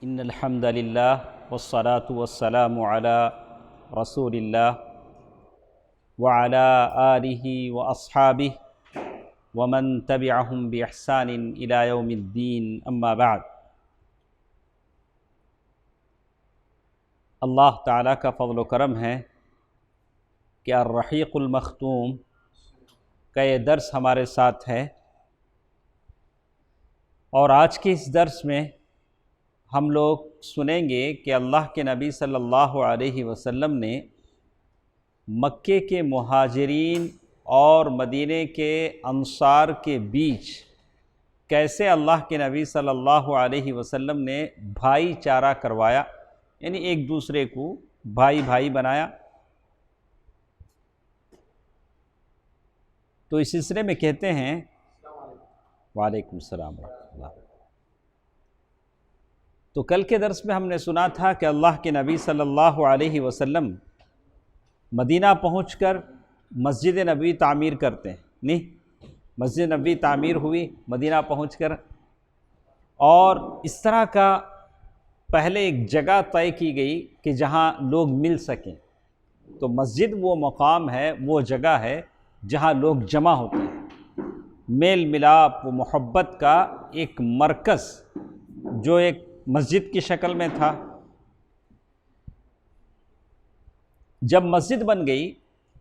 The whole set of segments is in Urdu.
ان الحمد للہ والصلاة والسلام علی رسول اللہ وعلی آلہ واصحابہ ومن تبعہم باحسان الی یوم الدین اما بعد۔ اللہ تعالیٰ کا فضل و کرم ہے کہ الرحیق المختوم کا یہ درس ہمارے ساتھ ہے، اور آج کے اس درس میں ہم لوگ سنیں گے کہ اللہ کے نبی صلی اللہ علیہ وسلم نے مکے کے مہاجرین اور مدینے کے انصار کے بیچ کیسے اللہ کے نبی صلی اللہ علیہ وسلم نے بھائی چارہ کروایا، یعنی ایک دوسرے کو بھائی بھائی بنایا۔ تو اس سلسلے میں کہتے ہیں وعلیکم السلام ورحمۃ اللہ۔ تو کل کے درس میں ہم نے سنا تھا کہ اللہ کے نبی صلی اللہ علیہ وسلم مدینہ پہنچ کر مسجد نبوی تعمیر کرتے ہیں، نہیں، مسجد نبوی تعمیر ہوئی مدینہ پہنچ کر، اور اس طرح کا پہلے ایک جگہ طے کی گئی کہ جہاں لوگ مل سکیں۔ تو مسجد وہ مقام ہے، وہ جگہ ہے جہاں لوگ جمع ہوتے ہیں، میل ملاپ و محبت کا ایک مرکز جو ایک مسجد کی شکل میں تھا۔ جب مسجد بن گئی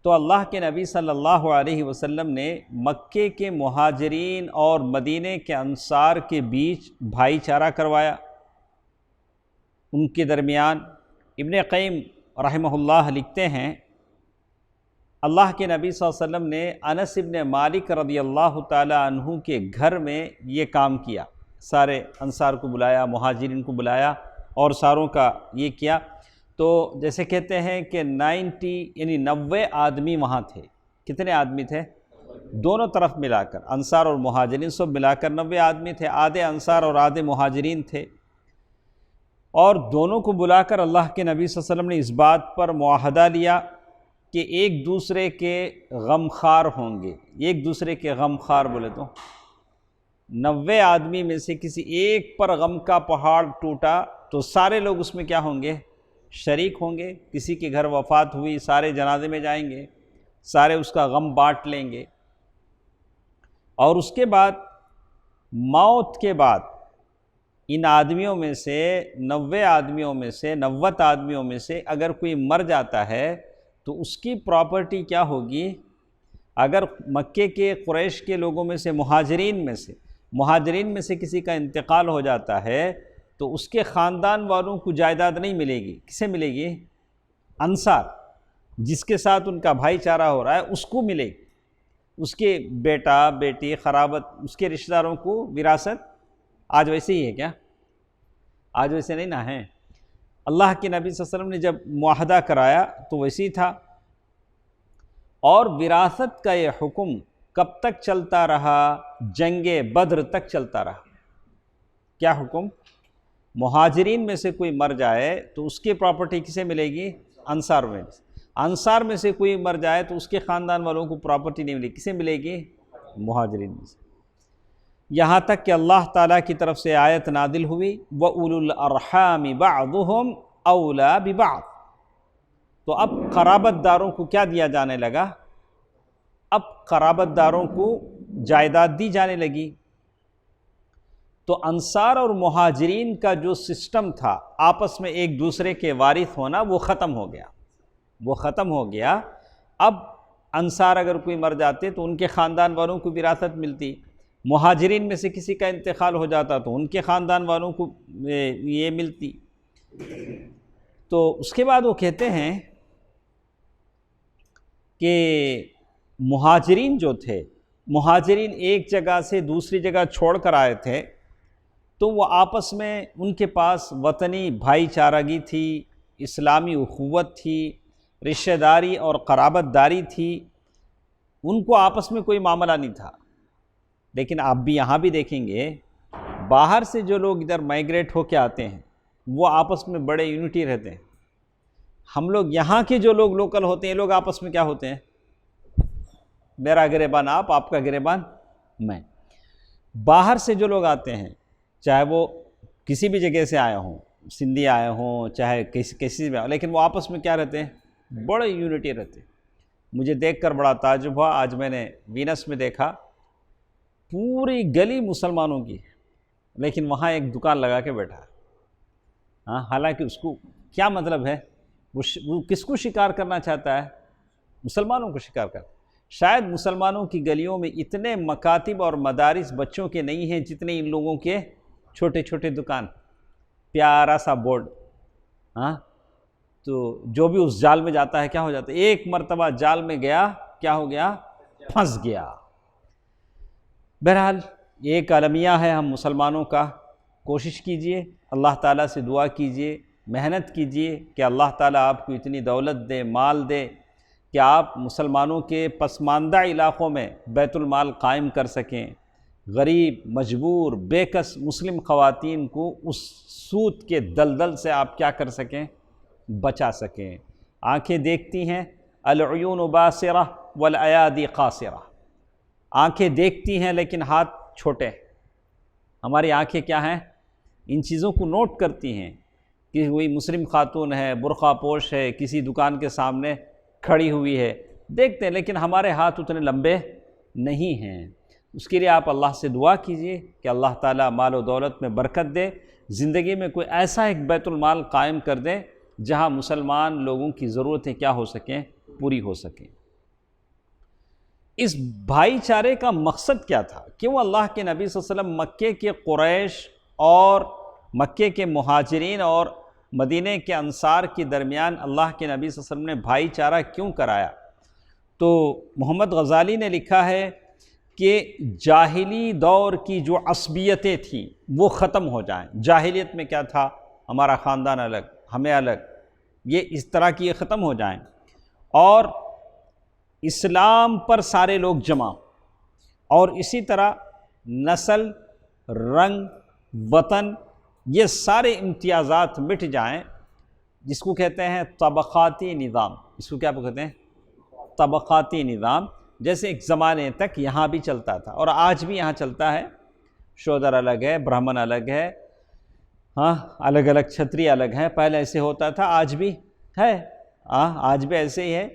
تو اللہ کے نبی صلی اللہ علیہ وسلم نے مکے کے مہاجرین اور مدینے کے انصار کے بیچ بھائی چارہ کروایا، ان کے درمیان۔ ابن قیم رحمہ اللہ لکھتے ہیں اللہ کے نبی صلی اللہ علیہ وسلم نے انس ابن مالک رضی اللہ تعالی عنہ کے گھر میں یہ کام کیا، سارے انصار کو بلایا، مہاجرین کو بلایا اور ساروں کا یہ کیا۔ تو جیسے کہتے ہیں کہ 90 آدمی وہاں تھے۔ کتنے آدمی تھے؟ دونوں طرف ملا کر، انصار اور مہاجرین سب ملا کر 90 آدمی تھے، آدھے انصار اور آدھے مہاجرین تھے۔ اور دونوں کو بلا کر اللہ کے نبی صلی اللہ علیہ وسلم نے اس بات پر معاہدہ لیا کہ ایک دوسرے کے غمخوار ہوں گے۔ ایک دوسرے کے غمخوار بولے تو 90 آدمی میں سے کسی ایک پر غم کا پہاڑ ٹوٹا تو سارے لوگ اس میں کیا ہوں گے؟ شریک ہوں گے۔ کسی کے گھر وفات ہوئی، سارے جنازے میں جائیں گے، سارے اس کا غم بانٹ لیں گے۔ اور اس کے بعد موت کے بعد ان آدمیوں میں سے 90 آدمیوں میں سے 90 آدمیوں میں سے اگر کوئی مر جاتا ہے تو اس کی پراپرٹی کیا ہوگی؟ اگر مکے کے قریش کے لوگوں میں سے مہاجرین میں سے کسی کا انتقال ہو جاتا ہے تو اس کے خاندان والوں کو جائیداد نہیں ملے گی۔ کسے ملے گی؟ انصار، جس کے ساتھ ان کا بھائی چارہ ہو رہا ہے اس کو ملے گی، اس کے بیٹا بیٹی قرابت، اس کے رشتہ داروں کو وراثت۔ آج ویسے ہی ہے کیا؟ آج ویسے نہیں نہ ہے۔ اللہ کے نبی صلی اللہ علیہ وسلم نے جب معاہدہ کرایا تو ویسے ہی تھا۔ اور وراثت کا یہ حکم کب تک چلتا رہا؟ جنگ بدر تک چلتا رہا۔ کیا حکم؟ مہاجرین میں سے کوئی مر جائے تو اس کی پراپرٹی کسے ملے گی؟ انصار میں۔ انصار میں سے کوئی مر جائے تو اس کے خاندان والوں کو پراپرٹی نہیں ملے گی، کسے ملے گی؟ مہاجرین میں سے۔ یہاں تک کہ اللہ تعالیٰ کی طرف سے آیت نازل ہوئی وَأُولُو الْأَرْحَامِ بَعْضُهُمْ أَوْلَى بِبَعْضٍ۔ تو اب قرابت داروں کو کیا دیا جانے لگا؟ اب قرابت داروں کو جائیداد دی جانے لگی۔ تو انصار اور مہاجرین کا جو سسٹم تھا آپس میں ایک دوسرے کے وارث ہونا، وہ ختم ہو گیا۔ اب انصار اگر کوئی مر جاتے تو ان کے خاندان والوں کو وراثت ملتی، مہاجرین میں سے کسی کا انتقال ہو جاتا تو ان کے خاندان والوں کو یہ ملتی۔ تو اس کے بعد وہ کہتے ہیں کہ مہاجرین جو تھے، مہاجرین ایک جگہ سے دوسری جگہ چھوڑ کر آئے تھے، تو وہ آپس میں ان کے پاس وطنی بھائی چارگی تھی، اسلامی اخوت تھی، رشتہ داری اور قرابت داری تھی، ان کو آپس میں کوئی معاملہ نہیں تھا۔ لیکن آپ بھی یہاں بھی دیکھیں گے باہر سے جو لوگ ادھر مائیگریٹ ہو کے آتے ہیں وہ آپس میں بڑے یونٹی رہتے ہیں۔ ہم لوگ یہاں کے جو لوگ لوکل ہوتے ہیں، لوگ آپس میں کیا ہوتے ہیں؟ میرا گریبان آپ کا گریبان میں۔ باہر سے جو لوگ آتے ہیں، چاہے وہ کسی بھی جگہ سے آئے ہوں، سندھی آئے ہوں چاہے کسی میں، لیکن وہ آپس میں کیا رہتے ہیں؟ بڑے یونٹی رہتے ہیں۔ مجھے دیکھ کر بڑا تعجب ہوا، آج میں نے وینس میں دیکھا پوری گلی مسلمانوں کی، لیکن وہاں ایک دکان لگا کے بیٹھا ہے۔ ہاں، حالانکہ اس کو کیا مطلب ہے؟ وہ کس کو شکار کرنا چاہتا ہے؟ مسلمانوں کو شکار کرتا ہے۔ شاید مسلمانوں کی گلیوں میں اتنے مکاتب اور مدارس بچوں کے نہیں ہیں جتنے ان لوگوں کے چھوٹے چھوٹے دکان، پیارا سا بورڈ۔ ہاں، تو جو بھی اس جال میں جاتا ہے کیا ہو جاتا ہے؟ ایک مرتبہ جال میں گیا، کیا ہو گیا؟ پھنس گیا۔ بہرحال یہ ایک المیہ ہے ہم مسلمانوں کا۔ کوشش کیجئے، اللہ تعالیٰ سے دعا کیجئے، محنت کیجئے کہ اللہ تعالیٰ آپ کو اتنی دولت دے، مال دے کہ آپ مسلمانوں کے پسماندہ علاقوں میں بیت المال قائم کر سکیں، غریب، مجبور، بے کس مسلم خواتین کو اس سود کے دلدل سے آپ کیا کر سکیں؟ بچا سکیں۔ آنکھیں دیکھتی ہیں، العیون باصرہ والایادی قاصرہ، آنکھیں دیکھتی ہیں لیکن ہاتھ چھوٹے۔ ہماری آنکھیں کیا ہیں؟ ان چیزوں کو نوٹ کرتی ہیں کہ وہی مسلم خاتون ہے، برقع پوش ہے، کسی دکان کے سامنے کھڑی ہوئی ہے، دیکھتے ہیں، لیکن ہمارے ہاتھ اتنے لمبے نہیں ہیں۔ اس کے لیے آپ اللہ سے دعا کیجئے کہ اللہ تعالیٰ مال و دولت میں برکت دے، زندگی میں کوئی ایسا ایک بیت المال قائم کر دے جہاں مسلمان لوگوں کی ضرورتیں کیا ہو سکیں؟ پوری ہو سکیں۔ اس بھائی چارے کا مقصد کیا تھا؟ کیوں اللہ کے نبی صلی اللہ علیہ وسلم مکے کے قریش اور مکے کے مہاجرین اور مدینہ کے انصار کے درمیان اللہ کے نبی صلی اللہ علیہ وسلم نے بھائی چارہ کیوں کرایا؟ تو محمد غزالی نے لکھا ہے کہ جاہلی دور کی جو عصبیتیں تھیں وہ ختم ہو جائیں۔ جاہلیت میں کیا تھا؟ ہمارا خاندان الگ، ہمیں الگ، یہ اس طرح کی یہ ختم ہو جائیں، اور اسلام پر سارے لوگ جمع، اور اسی طرح نسل، رنگ، وطن، یہ سارے امتیازات مٹ جائیں، جس کو کہتے ہیں طبقاتی نظام۔ اس کو کیا کہتے ہیں؟ طبقاتی نظام، جیسے ایک زمانے تک یہاں بھی چلتا تھا اور آج بھی یہاں چلتا ہے۔ شودر الگ ہے، برہمن الگ ہے، ہاں، الگ الگ چھتری الگ ہے، پہلے ایسے ہوتا تھا، آج بھی ہے، آج بھی ایسے ہی ہے۔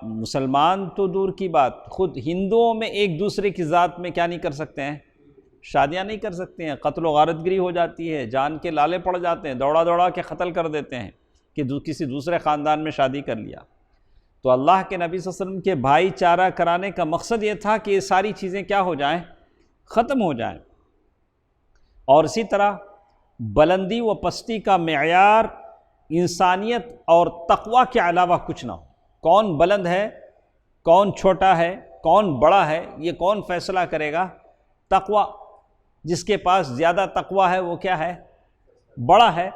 مسلمان تو دور کی بات، خود ہندوؤں میں ایک دوسرے کی ذات میں کیا نہیں کر سکتے ہیں؟ شادیاں نہیں کر سکتے ہیں، قتل و غارت گری ہو جاتی ہے، جان کے لالے پڑ جاتے ہیں، دوڑا دوڑا کے قتل کر دیتے ہیں کہ کسی دوسرے خاندان میں شادی کر لیا۔ تو اللہ کے نبی صلی اللہ علیہ وسلم کے بھائی چارہ کرانے کا مقصد یہ تھا کہ یہ ساری چیزیں کیا ہو جائیں؟ ختم ہو جائیں۔ اور اسی طرح بلندی و پستی کا معیار انسانیت اور تقوی کے علاوہ کچھ نہ ہو۔ کون بلند ہے، کون چھوٹا ہے، کون بڑا ہے، یہ کون فیصلہ کرے گا؟ تقوی۔ جس کے پاس زیادہ تقوی ہے وہ کیا ہے؟ بڑا ہے۔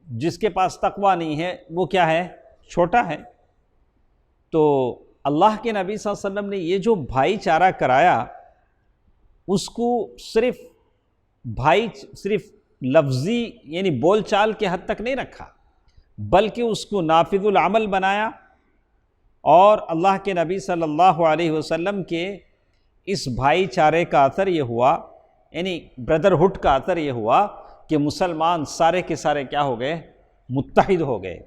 جس کے پاس تقوی نہیں ہے وہ کیا ہے؟ چھوٹا ہے۔ تو اللہ کے نبی صلی اللہ علیہ وسلم نے یہ جو بھائی چارہ کرایا، اس کو صرف لفظی یعنی بول چال کے حد تک نہیں رکھا، بلکہ اس کو نافذ العمل بنایا۔ اور اللہ کے نبی صلی اللہ علیہ وسلم کے اس بھائی چارے کا اثر یہ ہوا، یعنی بردرہڈ کا اثر یہ ہوا کہ مسلمان سارے کے سارے کیا ہو گئے؟ متحد ہو گئے۔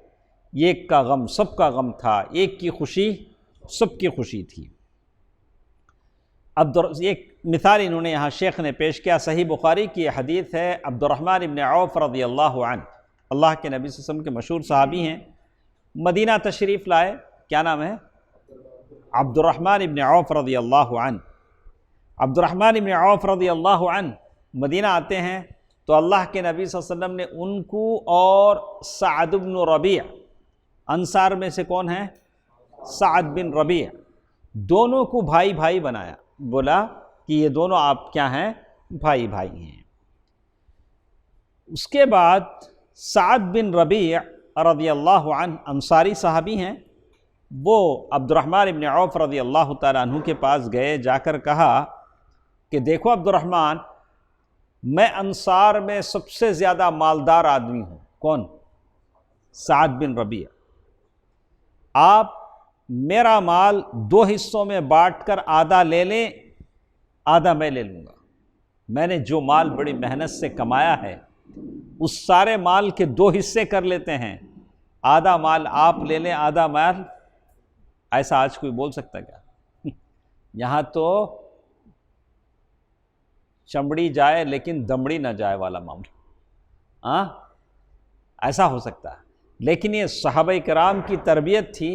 ایک کا غم سب کا غم تھا، ایک کی خوشی سب کی خوشی تھی۔ ایک مثال انہوں نے یہاں شیخ نے پیش کیا، صحیح بخاری کی حدیث ہے، عبد الرحمن ابن عوف رضی اللہ عنہ، اللہ کے نبی صلی اللہ علیہ وسلم کے مشہور صحابی ہیں، مدینہ تشریف لائے، کیا نام ہے؟ عبد الرحمن ابن عوف رضی اللہ عنہ۔ عبد الرحمن ابن عوف رضی اللہ عنہ مدینہ آتے ہیں تو اللہ کے نبی صلی اللہ علیہ وسلم نے ان کو اور سعد بن ربیع، انصار میں سے کون ہیں؟ سعد بن ربیع، دونوں کو بھائی بھائی بنایا، بولا کہ یہ دونوں آپ کیا ہیں؟ بھائی بھائی ہیں۔ اس کے بعد سعد بن ربیع رضی اللہ عنہ انصاری صحابی ہیں، وہ عبد الرحمن ابن عوف رضی اللہ تعالیٰ عنہ کے پاس گئے، جا کر کہا کہ دیکھو عبد الرحمن، میں انصار میں سب سے زیادہ مالدار آدمی ہوں۔ کون؟ سعد بن ربیع۔ آپ میرا مال 2 حصوں میں بانٹ کر آدھا لے لیں، آدھا میں لے لوں گا۔ میں نے جو مال بڑی محنت سے کمایا ہے اس سارے مال کے 2 حصے کر لیتے ہیں، آدھا مال آپ لے لیں، آدھا مال، ایسا آج کوئی بول سکتا کیا؟ یہاں تو چمڑی جائے لیکن دمڑی نہ جائے والا معاملہ، ایسا ہو سکتا ہے۔ لیکن یہ صحابہ کرام کی تربیت تھی،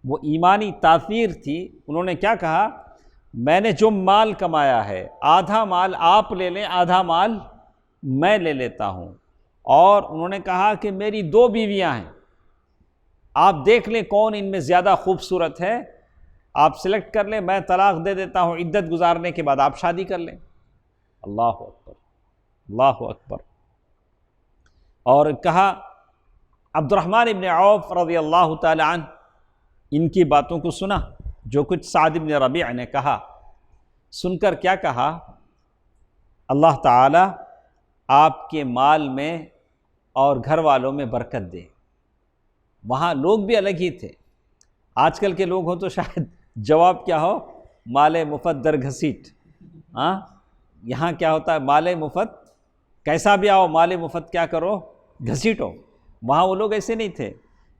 وہ ایمانی تاثیر تھی۔ انہوں نے کیا کہا؟ میں نے جو مال کمایا ہے آدھا مال آپ لے لیں، آدھا مال میں لے لیتا ہوں۔ اور انہوں نے کہا کہ میری 2 بیویاں ہیں، آپ دیکھ لیں کون ان میں زیادہ خوبصورت ہے، آپ سلیکٹ کر لیں، میں طلاق دے دیتا ہوں، عدت گزارنے کے بعد آپ شادی کر لیں۔ اللہ اکبر، اللہ اکبر۔ اور کہا عبد الرحمن ابن عوف رضی اللہ تعالی عنہ، ان کی باتوں کو سنا جو کچھ سعد ابن ربیع نے کہا، سن کر کیا کہا؟ اللہ تعالی آپ کے مال میں اور گھر والوں میں برکت دے۔ وہاں لوگ بھی الگ ہی تھے، آج کل کے لوگ ہوں تو شاید جواب کیا ہو؟ مال مفت در گھسیٹ۔ یہاں کیا ہوتا ہے؟ مال مفت کیسا بھی آؤ، مال مفت کیا کرو؟ گھسیٹو۔ وہاں وہ لوگ ایسے نہیں تھے،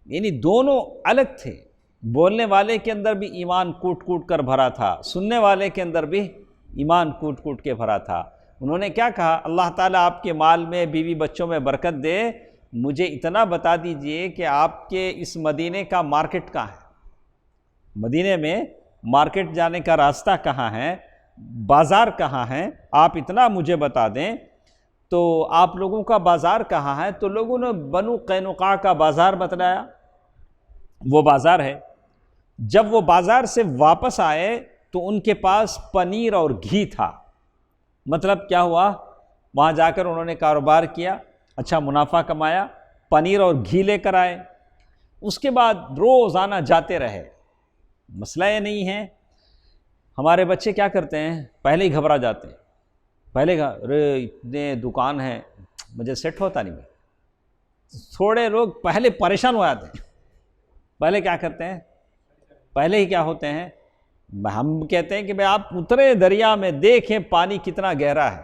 یعنی دونوں الگ تھے۔ بولنے والے کے اندر بھی ایمان کوٹ کوٹ کر بھرا تھا، سننے والے کے اندر بھی ایمان کوٹ کوٹ کے بھرا تھا۔ انہوں نے کیا کہا؟ اللہ تعالیٰ آپ کے مال میں، بیوی بچوں میں برکت دے، مجھے اتنا بتا دیجئے کہ آپ کے اس مدینے کا مارکیٹ کہاں ہے؟ مدینے میں مارکیٹ جانے کا راستہ کہاں ہے؟ بازار کہاں ہے؟ آپ اتنا مجھے بتا دیں تو آپ لوگوں کا بازار کہاں ہے؟ تو لوگوں نے بنو قینقاع کا بازار بتلایا، وہ بازار ہے۔ جب وہ بازار سے واپس آئے تو ان کے پاس پنیر اور گھی تھا۔ مطلب کیا ہوا؟ وہاں جا کر انہوں نے کاروبار کیا، اچھا منافع کمایا، پنیر اور گھی لے کر آئے۔ اس کے بعد روزانہ جاتے رہے۔ مسئلہ یہ نہیں ہے، ہمارے بچے کیا کرتے ہیں؟ پہلے ہی گھبرا جاتے ہیں، پہلے ارے اتنے دکان ہیں مجھے سیٹ ہوتا نہیں۔ تھوڑے لوگ پہلے پریشان ہو جاتے ہیں، پہلے کیا کرتے ہیں؟ پہلے ہی کیا ہوتے ہیں؟ ہم کہتے ہیں کہ بھئی آپ اترے دریا میں، دیکھیں پانی کتنا گہرا ہے،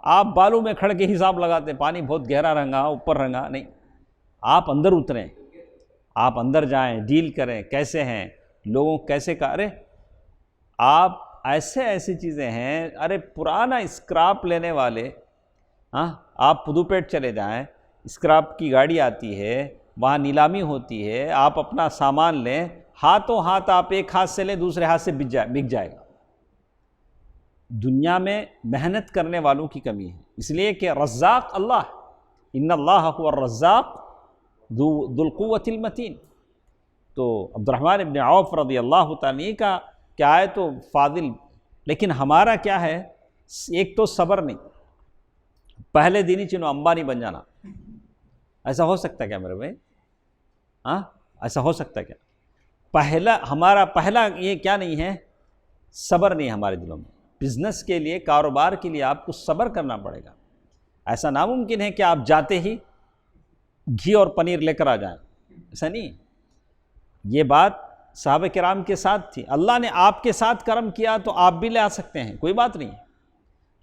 آپ بالوں میں کھڑ کے حساب لگاتے ہیں پانی بہت گہرا رنگا، اوپر رنگا، نہیں، آپ اندر اتریں، آپ اندر جائیں، ڈیل کریں، کیسے ہیں لوگوں، کیسے کا، ارے آپ ایسی چیزیں ہیں، ارے پرانا اسکراپ لینے والے، آپ پدوپیٹ چلے جائیں، اسکراپ کی گاڑی آتی ہے، وہاں نیلامی ہوتی ہے، آپ اپنا سامان لیں، ہاتھوں ہاتھ آپ ایک ہاتھ سے لیں، دوسرے ہاتھ سے بک جائے گا۔ دنیا میں محنت کرنے والوں کی کمی ہے، اس لیے کہ رزاق اللہ، ان اللہ هو الرزاق ذو القوۃ المتین۔ تو عبد الرحمن ابن عوف رضی اللہ تعالیٰ کا کیا ہے تو فاضل، لیکن ہمارا کیا ہے؟ ایک تو صبر نہیں، پہلے دن ہی چنو امبانی بن جانا، ایسا ہو سکتا ہے کیا میرے بھائی؟ ایسا ہو سکتا ہے کیا؟ ہمارا پہلا یہ کیا نہیں ہے؟ صبر نہیں ہمارے دلوں میں۔ بزنس کے لیے، کاروبار کے لیے آپ کو صبر کرنا پڑے گا۔ ایسا ناممکن ہے کہ آپ جاتے ہی گھی اور پنیر لے کر آ جائیں، ایسا نہیں۔ یہ بات صحابہ کرام کے ساتھ تھی، اللہ نے آپ کے ساتھ کرم کیا تو آپ بھی لے آ سکتے ہیں، کوئی بات نہیں۔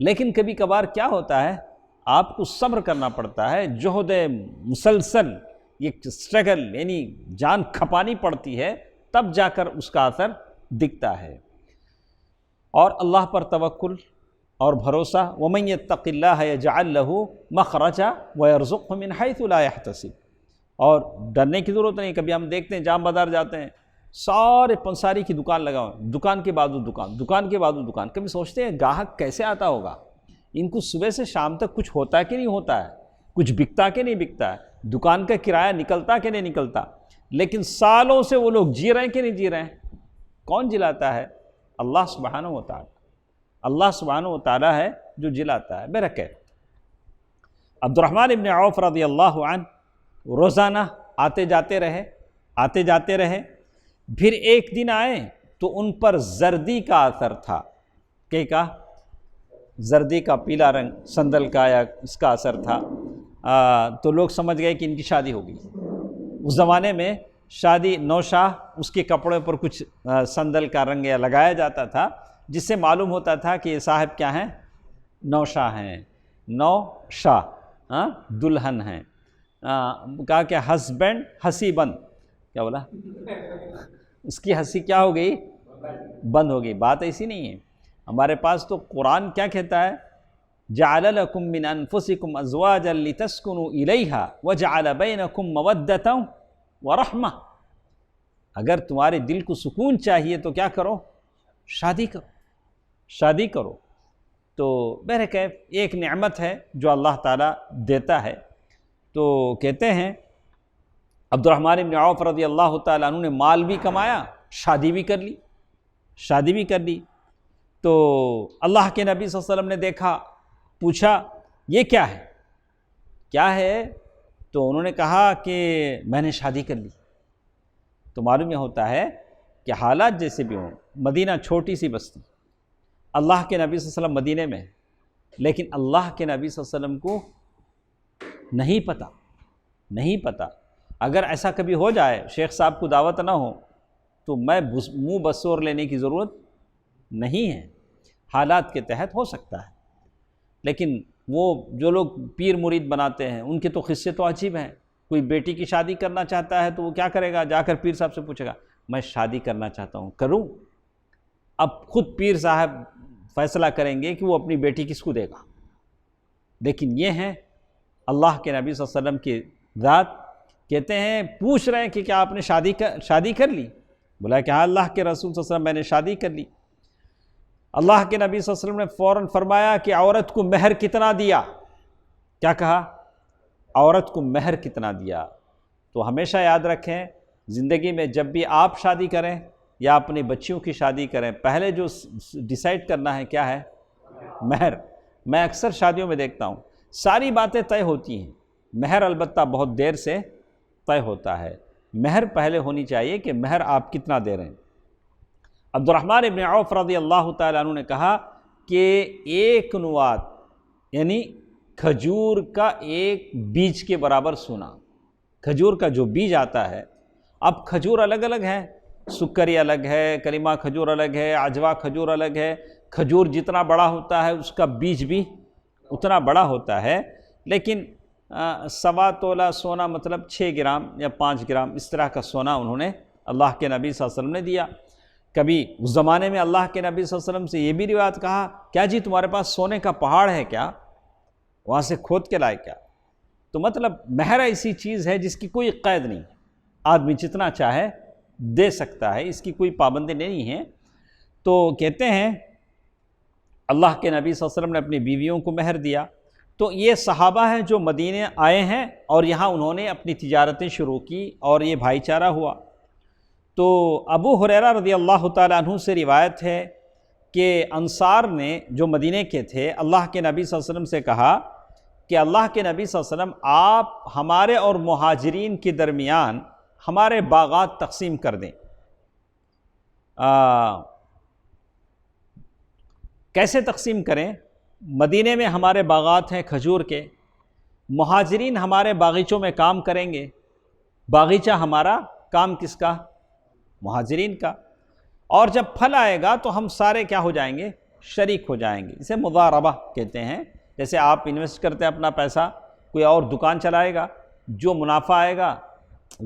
لیکن کبھی کبھار کیا ہوتا ہے؟ آپ کو صبر کرنا پڑتا ہے، جہد مسلسل، یہ اسٹرگل، یعنی جان کھپانی پڑتی ہے، تب جا کر اس کا اثر دکھتا ہے۔ اور اللہ پر توکل اور بھروسہ، وَمَن يَتَّقِ اللَّهَ يَجْعَلْ لَهُ مَخْرَجًا وَيَرْزُقْهُ مِنْ حَيْثُ لَا يَحْتَسِبُ۔ اور ڈرنے کی ضرورت نہیں۔ کبھی ہم دیکھتے ہیں جام بازار جاتے ہیں، سارے پنساری کی دکان لگا ہوا، دکان کے بعد دکان، دکان کے بعد دکان۔ کبھی سوچتے ہیں گاہک کیسے آتا ہوگا؟ ان کو صبح سے شام تک کچھ ہوتا ہے کہ نہیں ہوتا ہے؟ کچھ بکتا کہ نہیں بکتا ہے؟ دکان کا کرایہ نکلتا کہ نہیں نکلتا؟ لیکن سالوں سے وہ لوگ جی رہے ہیں کہ نہیں جی رہے ہیں؟ کون جلاتا ہے؟ اللہ سبحانہ و تعالی۔ اللہ سبحانہ و تعالی ہے جو جلاتا ہے۔ برکت عبد الرحمن ابن عوف رضی اللہ عنہ روزانہ آتے جاتے رہے۔ پھر ایک دن آئے تو ان پر زردی کا اثر تھا۔ کہ زردی کا پیلا رنگ سندل کا یا اس کا اثر تھا، تو لوگ سمجھ گئے کہ ان کی شادی ہو گئی۔ اس زمانے میں شادی نوشاہ، اس کے کپڑے پر کچھ سندل کا رنگ یا لگایا جاتا تھا، جس سے معلوم ہوتا تھا کہ یہ صاحب کیا ہیں؟ نوشاہ ہیں، نوشاہ۔ دلہن ہیں. کہا کہ ہسبینڈ ہنسی بند. کیا بولا؟ اس کی ہنسی کیا ہو گئی؟ بند ہو گئی. بات ایسی نہیں ہے. ہمارے پاس تو قرآن کیا کہتا ہے؟ جعل لکم من انفسکم ازواجا لتسکنوا الیہا وجعل بینکم مودۃ ورحمہ. اگر تمہارے دل کو سکون چاہیے تو کیا کرو؟ شادی کرو. شادی کرو. تو بہرکیف ایک نعمت ہے جو اللہ تعالیٰ دیتا ہے. تو کہتے ہیں عبد الرحمن بن عوف رضی اللہ تعالیٰ عنہ نے مال بھی کمایا، شادی بھی کر لی. شادی بھی کر لی. تو اللہ کے نبی صلی اللہ علیہ وسلم نے دیکھا، پوچھا یہ کیا ہے؟ کیا ہے؟ تو انہوں نے کہا کہ میں نے شادی کر لی. تو معلوم یہ ہوتا ہے کہ حالات جیسے بھی ہوں، مدینہ چھوٹی سی بستی، اللہ کے نبی صلی اللہ علیہ وسلم مدینے میں، لیکن اللہ کے نبی صلی اللہ علیہ وسلم کو نہیں پتہ. اگر ایسا کبھی ہو جائے، شیخ صاحب کو دعوت نہ ہو، تو میں منہ بسور لینے کی ضرورت نہیں ہے. حالات کے تحت ہو سکتا ہے. لیکن وہ جو لوگ پیر مرید بناتے ہیں ان کے تو قصے تو عجیب ہیں. کوئی بیٹی کی شادی کرنا چاہتا ہے تو وہ کیا کرے گا؟ جا کر پیر صاحب سے پوچھے گا میں شادی کرنا چاہتا ہوں، کروں؟ اب خود پیر صاحب فیصلہ کریں گے کہ وہ اپنی بیٹی کس کو دے گا. لیکن یہ ہیں اللہ کے نبی صلی اللہ علیہ وسلم کی ذات. کہتے ہیں پوچھ رہے ہیں کہ کیا آپ نے شادی کر لی؟ بولا کہ ہاں اللہ کے رسول صلی اللہ علیہ وسلم میں نے شادی کر لی. اللہ کے نبی صلی اللہ علیہ وسلم نے فوراً فرمایا کہ عورت کو مہر کتنا دیا؟ کیا کہا؟ عورت کو مہر کتنا دیا؟ تو ہمیشہ یاد رکھیں زندگی میں جب بھی آپ شادی کریں یا اپنے بچیوں کی شادی کریں، پہلے جو ڈیسائیڈ کرنا ہے کیا ہے؟ مہر. میں اکثر شادیوں میں دیکھتا ہوں ساری باتیں طے ہوتی ہیں، مہر البتہ بہت دیر سے طے ہوتا ہے. مہر پہلے ہونی چاہیے کہ مہر آپ کتنا دے رہے ہیں. عبد الرحمن ابن عوف رضی اللہ تعالیٰ عنہ نے کہا کہ ایک نوات یعنی کھجور کا ایک بیج کے برابر سونا. کھجور کا جو بیج آتا ہے، اب کھجور الگ الگ ہیں، سکری الگ ہے، کریمہ کھجور الگ ہے، عجوا کھجور الگ ہے. کھجور جتنا بڑا ہوتا ہے اس کا بیج بھی اتنا بڑا ہوتا ہے. لیکن 1.25 تولہ سونا مطلب 6 گرام یا 5 گرام اس طرح کا سونا انہوں نے اللہ کے نبی صلی اللہ علیہ وسلم نے دیا. کبھی اس زمانے میں اللہ کے نبی صلی اللہ علیہ وسلم سے یہ بھی روایت کہا کیا جی تمہارے پاس سونے کا پہاڑ ہے کیا؟ وہاں سے کھود کے لائے کیا؟ تو مطلب مہر ایسی چیز ہے جس کی کوئی قید نہیں، آدمی جتنا چاہے دے سکتا ہے، اس کی کوئی پابندی نہیں ہے. تو کہتے ہیں اللہ کے نبی صلی اللہ علیہ وسلم نے اپنی بیویوں کو مہر دیا. تو یہ صحابہ ہیں جو مدینے آئے ہیں اور یہاں انہوں نے اپنی تجارتیں شروع کی اور یہ بھائی چارہ ہوا. تو ابو ہریرہ رضی اللہ تعالیٰ عنہ سے روایت ہے کہ انصار نے جو مدینے کے تھے اللہ کے نبی صلی اللہ علیہ وسلم سے کہا کہ اللہ کے نبی صلی اللہ علیہ وسلم آپ ہمارے اور مہاجرین کے درمیان ہمارے باغات تقسیم کر دیں. کیسے تقسیم کریں؟ مدینے میں ہمارے باغات ہیں کھجور کے، مہاجرین ہمارے باغیچوں میں کام کریں گے. باغیچہ ہمارا، کام کس کا؟ مہاجرین کا. اور جب پھل آئے گا تو ہم سارے کیا ہو جائیں گے؟ شریک ہو جائیں گے. اسے مضاربہ کہتے ہیں. جیسے آپ انویسٹ کرتے ہیں اپنا پیسہ، کوئی اور دکان چلائے گا، جو منافع آئے گا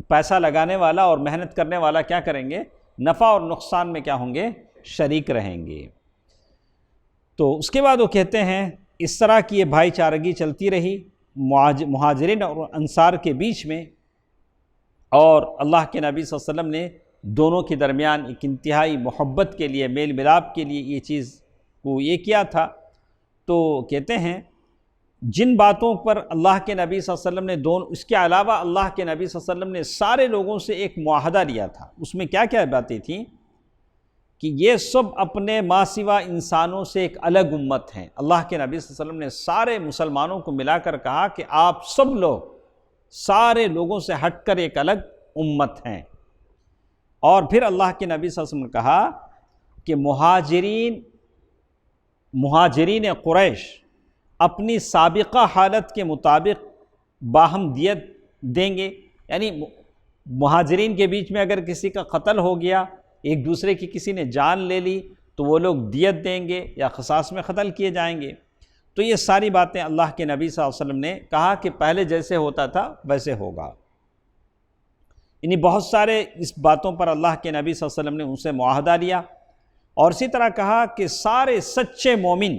پیسہ لگانے والا اور محنت کرنے والا کیا کریں گے؟ نفع اور نقصان میں کیا ہوں گے؟ شریک رہیں گے. تو اس کے بعد وہ کہتے ہیں اس طرح کی یہ بھائی چارگی چلتی رہی مہاجرین اور انصار کے بیچ میں، اور اللہ کے نبی صلی اللہ علیہ وسلم نے دونوں کے درمیان ایک انتہائی محبت کے لیے، میل ملاپ کے لیے یہ چیز کو یہ کیا تھا. تو کہتے ہیں جن باتوں پر اللہ کے نبی صلی اللہ علیہ وسلم نے اس کے علاوہ اللہ کے نبی صلی اللہ علیہ وسلم نے سارے لوگوں سے ایک معاہدہ لیا تھا. اس میں کیا کیا باتیں تھیں کہ یہ سب اپنے ما سوا انسانوں سے ایک الگ امت ہیں. اللہ کے نبی صلی اللہ علیہ وسلم نے سارے مسلمانوں کو ملا کر کہا کہ آپ سب لوگ سارے لوگوں سے ہٹ کر ایک الگ امت ہیں. اور پھر اللہ کے نبی صلی اللہ علیہ وسلم نے کہا کہ مہاجرین قریش اپنی سابقہ حالت کے مطابق باہم دیت دیں گے. یعنی مہاجرین کے بیچ میں اگر کسی کا قتل ہو گیا، ایک دوسرے کی کسی نے جان لے لی، تو وہ لوگ دیت دیں گے یا قصاص میں قتل کیے جائیں گے. تو یہ ساری باتیں اللہ کے نبی صلی اللہ علیہ وسلم نے کہا کہ پہلے جیسے ہوتا تھا ویسے ہوگا، یعنی بہت سارے اس باتوں پر اللہ کے نبی صلی اللہ علیہ وسلم نے ان سے معاہدہ لیا، اور اسی طرح کہا کہ سارے سچے مومن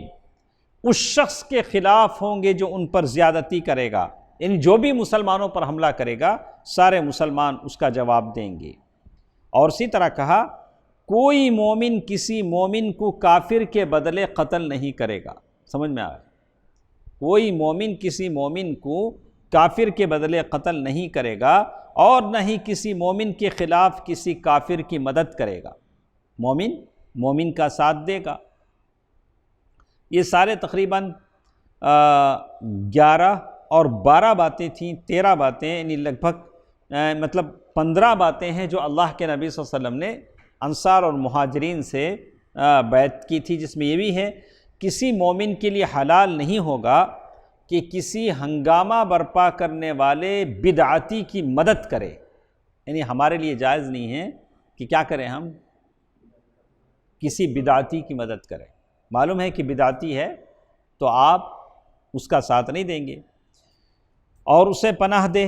اس شخص کے خلاف ہوں گے جو ان پر زیادتی کرے گا، یعنی جو بھی مسلمانوں پر حملہ کرے گا سارے مسلمان اس کا جواب دیں گے۔ اور اسی طرح کہا کوئی مومن کسی مومن کو کافر کے بدلے قتل نہیں کرے گا، سمجھ میں آیا؟ کوئی مومن کسی مومن کو کافر کے بدلے قتل نہیں کرے گا، اور نہ ہی کسی مومن کے خلاف کسی کافر کی مدد کرے گا، مومن کا ساتھ دے گا۔ یہ سارے تقریباً 11 اور 12 باتیں تھیں، 13 باتیں، یعنی لگ بھگ مطلب 15 باتیں ہیں جو اللہ کے نبی صلی اللہ علیہ وسلم نے انصار اور مہاجرین سے بیعت کی تھی، جس میں یہ بھی ہے کسی مومن کے لیے حلال نہیں ہوگا کہ کسی ہنگامہ برپا کرنے والے بدعتی کی مدد کرے، یعنی ہمارے لیے جائز نہیں ہے کہ کیا کریں، ہم کسی بدعتی کی مدد کریں۔ معلوم ہے کہ بدعتی ہے تو آپ اس کا ساتھ نہیں دیں گے، اور اسے پناہ دے،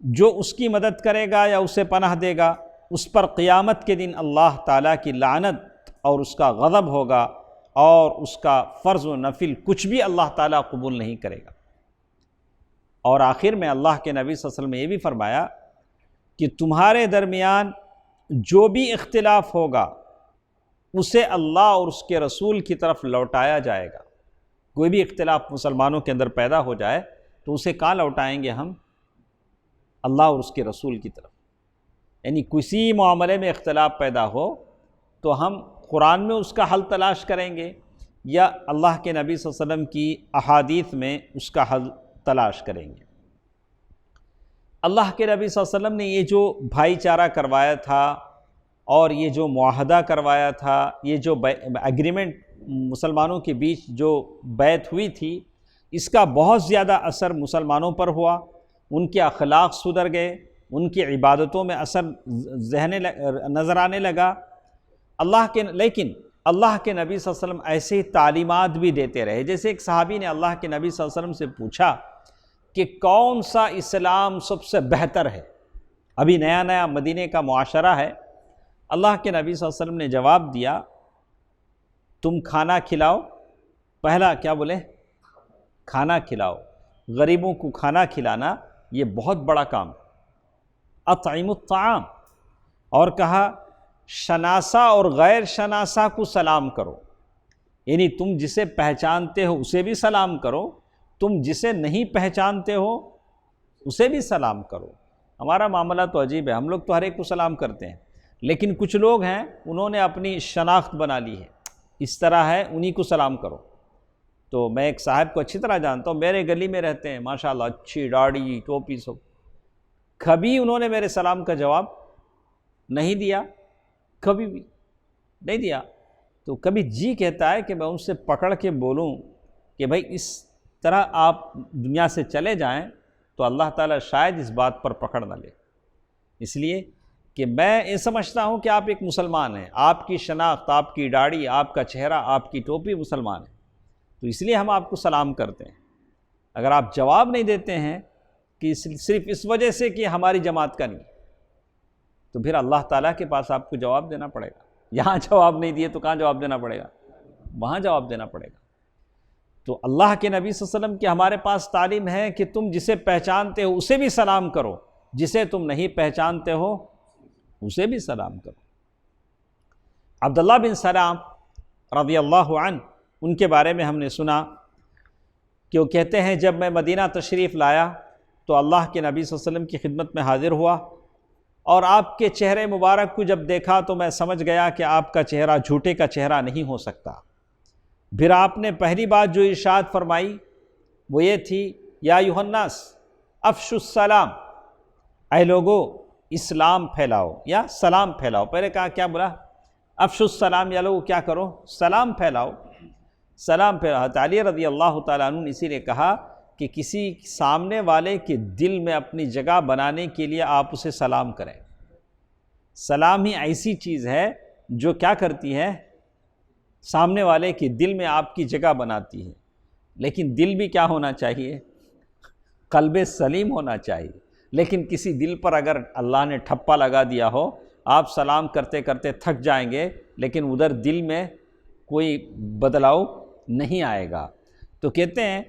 جو اس کی مدد کرے گا یا اسے پناہ دے گا اس پر قیامت کے دن اللہ تعالیٰ کی لعنت اور اس کا غضب ہوگا، اور اس کا فرض و نفل کچھ بھی اللہ تعالیٰ قبول نہیں کرے گا۔ اور آخر میں اللہ کے نبی صلی اللہ علیہ وسلم نے یہ بھی فرمایا کہ تمہارے درمیان جو بھی اختلاف ہوگا اسے اللہ اور اس کے رسول کی طرف لوٹایا جائے گا۔ کوئی بھی اختلاف مسلمانوں کے اندر پیدا ہو جائے تو اسے کہاں لوٹائیں گے ہم؟ اللہ اور اس کے رسول کی طرف۔ یعنی کسی معاملے میں اختلاف پیدا ہو تو ہم قرآن میں اس کا حل تلاش کریں گے یا اللہ کے نبی صلی اللہ علیہ وسلم کی احادیث میں اس کا حل تلاش کریں گے۔ اللہ کے نبی صلی اللہ علیہ وسلم نے یہ جو بھائی چارہ کروایا تھا اور یہ جو معاہدہ کروایا تھا، یہ جو ایگریمنٹ مسلمانوں کے بیچ جو بیعت ہوئی تھی، اس کا بہت زیادہ اثر مسلمانوں پر ہوا، ان کے اخلاق سدھر گئے، ان کی عبادتوں میں اثر نظر آنے لگا۔ لیکن اللہ کے نبی صلی اللہ علیہ وسلم ایسے تعلیمات بھی دیتے رہے۔ جیسے ایک صحابی نے اللہ کے نبی صلی اللہ علیہ وسلم سے پوچھا کہ کون سا اسلام سب سے بہتر ہے؟ ابھی نیا نیا مدینے کا معاشرہ ہے۔ اللہ کے نبی صلی اللہ علیہ وسلم نے جواب دیا، تم کھانا کھلاؤ، پہلا کیا بولے؟ کھانا کھلاؤ، غریبوں کو کھانا کھلانا یہ بہت بڑا کام ہے، اطعم الطعام۔ اور کہا شناسا اور غیر شناسا کو سلام کرو، یعنی تم جسے پہچانتے ہو اسے بھی سلام کرو، تم جسے نہیں پہچانتے ہو اسے بھی سلام کرو۔ ہمارا معاملہ تو عجیب ہے، ہم لوگ تو ہر ایک کو سلام کرتے ہیں، لیکن کچھ لوگ ہیں انہوں نے اپنی شناخت بنا لی ہے، اس طرح ہے انہی کو سلام کرو۔ تو میں ایک صاحب کو اچھی طرح جانتا ہوں، میرے گلی میں رہتے ہیں، ماشاءاللہ اچھی داڑھی ٹوپی سب، کبھی انہوں نے میرے سلام کا جواب نہیں دیا، کبھی بھی نہیں دیا۔ تو کبھی جی کہتا ہے کہ میں ان سے پکڑ کے بولوں کہ بھائی اس طرح آپ دنیا سے چلے جائیں تو اللہ تعالیٰ شاید اس بات پر پکڑ نہ لے، اس لیے کہ میں یہ سمجھتا ہوں کہ آپ ایک مسلمان ہیں، آپ کی شناخت، آپ کی داڑھی، آپ کا چہرہ، آپ کی ٹوپی مسلمان ہے، تو اس لیے ہم آپ کو سلام کرتے ہیں۔ اگر آپ جواب نہیں دیتے ہیں کہ صرف اس وجہ سے کہ ہماری جماعت کا نہیں، تو پھر اللہ تعالیٰ کے پاس آپ کو جواب دینا پڑے گا۔ یہاں جواب نہیں دیے تو کہاں جواب دینا پڑے گا؟ وہاں جواب دینا پڑے گا۔ تو اللہ کے نبی صلی اللہ علیہ وسلم کی ہمارے پاس تعلیم ہے کہ تم جسے پہچانتے ہو اسے بھی سلام کرو، جسے تم نہیں پہچانتے ہو اسے بھی سلام کرو۔ عبداللہ بن سلام رضی اللہ عنہ، ان کے بارے میں ہم نے سنا کہ وہ کہتے ہیں جب میں مدینہ تشریف لایا تو اللہ کے نبی صلی اللہ علیہ وسلم کی خدمت میں حاضر ہوا، اور آپ کے چہرے مبارک کو جب دیکھا تو میں سمجھ گیا کہ آپ کا چہرہ جھوٹے کا چہرہ نہیں ہو سکتا۔ پھر آپ نے پہلی بات جو ارشاد فرمائی وہ یہ تھی، یا ایھا الناس افشوا السلام، اے لوگو اسلام پھیلاؤ یا سلام پھیلاؤ۔ پہلے کہا کیا بولا؟ افشوا السلام، یا لوگو کیا کرو؟ سلام پھیلاؤ، سلام پھیلاؤ۔ حضرت علی رضی اللہ تعالیٰ عنہ نے اسی لیے کہا کہ کسی سامنے والے کے دل میں اپنی جگہ بنانے کے لیے آپ اسے سلام کریں۔ سلام ہی ایسی چیز ہے جو کیا کرتی ہے؟ سامنے والے کے دل میں آپ کی جگہ بناتی ہے۔ لیکن دل بھی کیا ہونا چاہیے؟ قلب سلیم ہونا چاہیے۔ لیکن کسی دل پر اگر اللہ نے ٹھپا لگا دیا ہو، آپ سلام کرتے کرتے تھک جائیں گے لیکن ادھر دل میں کوئی بدلاؤ نہیں آئے گا۔ تو کہتے ہیں